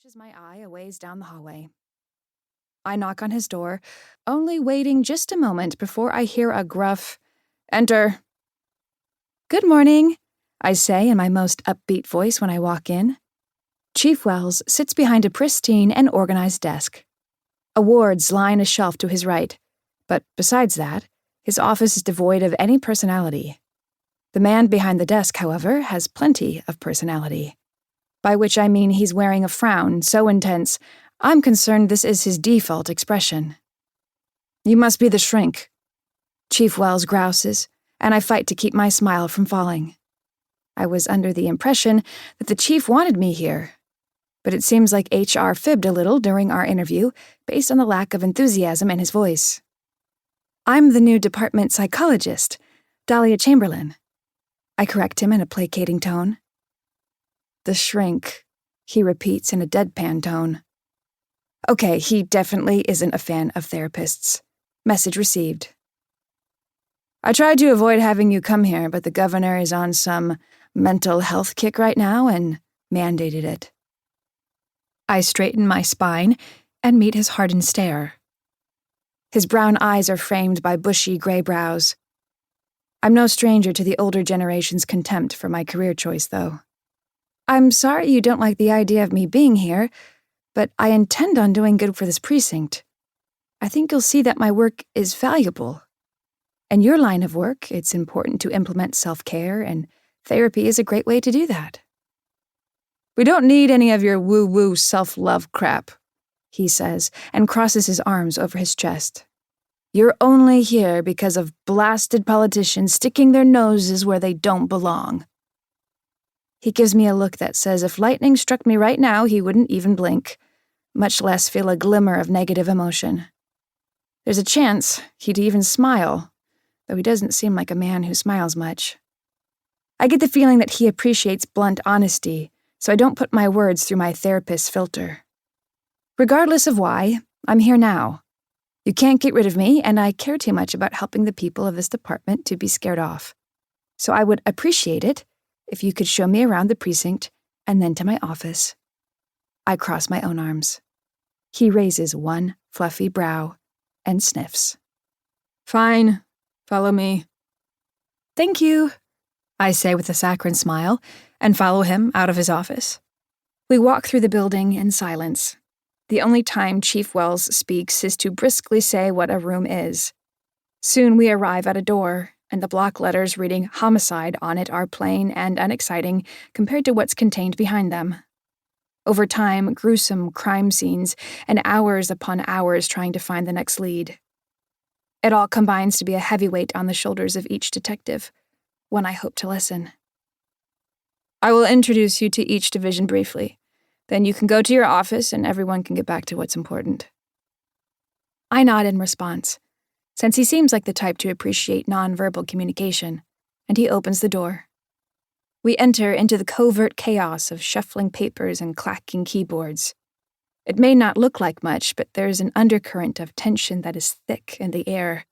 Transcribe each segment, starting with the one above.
catches my eye a ways down the hallway. I knock on his door, only waiting just a moment before I hear a gruff, "Enter." "Good morning," I say in my most upbeat voice when I walk in. Chief Wells sits behind a pristine and organized desk. Awards line a shelf to his right, but besides that, his office is devoid of any personality. The man behind the desk, however, has plenty of personality. By which I mean he's wearing a frown so intense, I'm concerned this is his default expression. "You must be the shrink," Chief Wells grouses, and I fight to keep my smile from falling. I was under the impression that the chief wanted me here, but it seems like HR fibbed a little during our interview based on the lack of enthusiasm in his voice. "I'm the new department psychologist, Dahlia Chamberlain." I correct him in a placating tone. "The shrink," he repeats in a deadpan tone. Okay, he definitely isn't a fan of therapists. Message received. "I tried to avoid having you come here, but the governor is on some mental health kick right now and mandated it." I straighten my spine and meet his hardened stare. His brown eyes are framed by bushy gray brows. I'm no stranger to the older generation's contempt for my career choice, though. "I'm sorry you don't like the idea of me being here, but I intend on doing good for this precinct. I think you'll see that my work is valuable. In your line of work, it's important to implement self-care, and therapy is a great way to do that." "We don't need any of your woo-woo self-love crap," he says, and crosses his arms over his chest. "You're only here because of blasted politicians sticking their noses where they don't belong." He gives me a look that says if lightning struck me right now, he wouldn't even blink, much less feel a glimmer of negative emotion. There's a chance he'd even smile, though he doesn't seem like a man who smiles much. I get the feeling that he appreciates blunt honesty, so I don't put my words through my therapist's filter. Regardless of why, I'm here now. You can't get rid of me, and I care too much about helping the people of this department to be scared off. So I would appreciate it if you could show me around the precinct and then to my office. I cross my own arms. He raises one fluffy brow and sniffs. "Fine, follow me." "Thank you," I say with a saccharine smile, and follow him out of his office. We walk through the building in silence. The only time Chief Wells speaks is to briskly say what a room is. Soon we arrive at a door, and the block letters reading homicide on it are plain and unexciting compared to what's contained behind them. Over time, gruesome crime scenes and hours upon hours trying to find the next lead. It all combines to be a heavy weight on the shoulders of each detective, one I hope to lessen. "I will introduce you to each division briefly. Then you can go to your office and everyone can get back to what's important." I nod in response, since he seems like the type to appreciate nonverbal communication, and he opens the door. We enter into the covert chaos of shuffling papers and clacking keyboards. It may not look like much, but there's an undercurrent of tension that is thick in the air.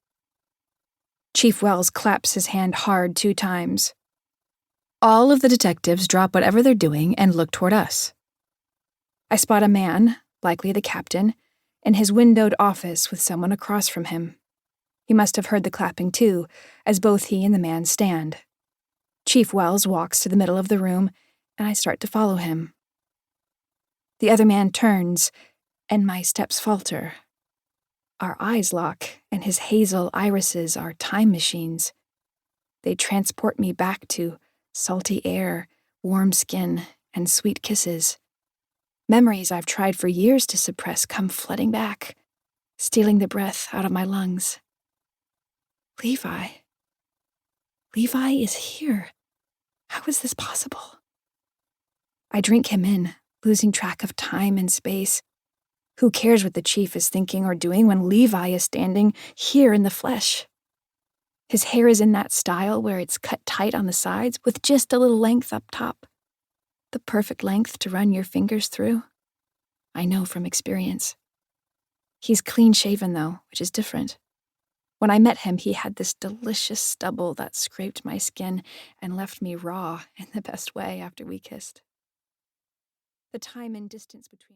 Chief Wells claps his hand hard 2 times. All of the detectives drop whatever they're doing and look toward us. I spot a man, likely the captain, in his windowed office with someone across from him. He must have heard the clapping too, as both he and the man stand. Chief Wells walks to the middle of the room, and I start to follow him. The other man turns, and my steps falter. Our eyes lock, and his hazel irises are time machines. They transport me back to salty air, warm skin, and sweet kisses. Memories I've tried for years to suppress come flooding back, stealing the breath out of my lungs. Levi. Levi is here. How is this possible? I drink him in, losing track of time and space. Who cares what the chief is thinking or doing when Levi is standing here in the flesh? His hair is in that style where it's cut tight on the sides with just a little length up top. The perfect length to run your fingers through. I know from experience. He's clean-shaven, though, which is different. When I met him, he had this delicious stubble that scraped my skin and left me raw in the best way after we kissed. The time and distance between us.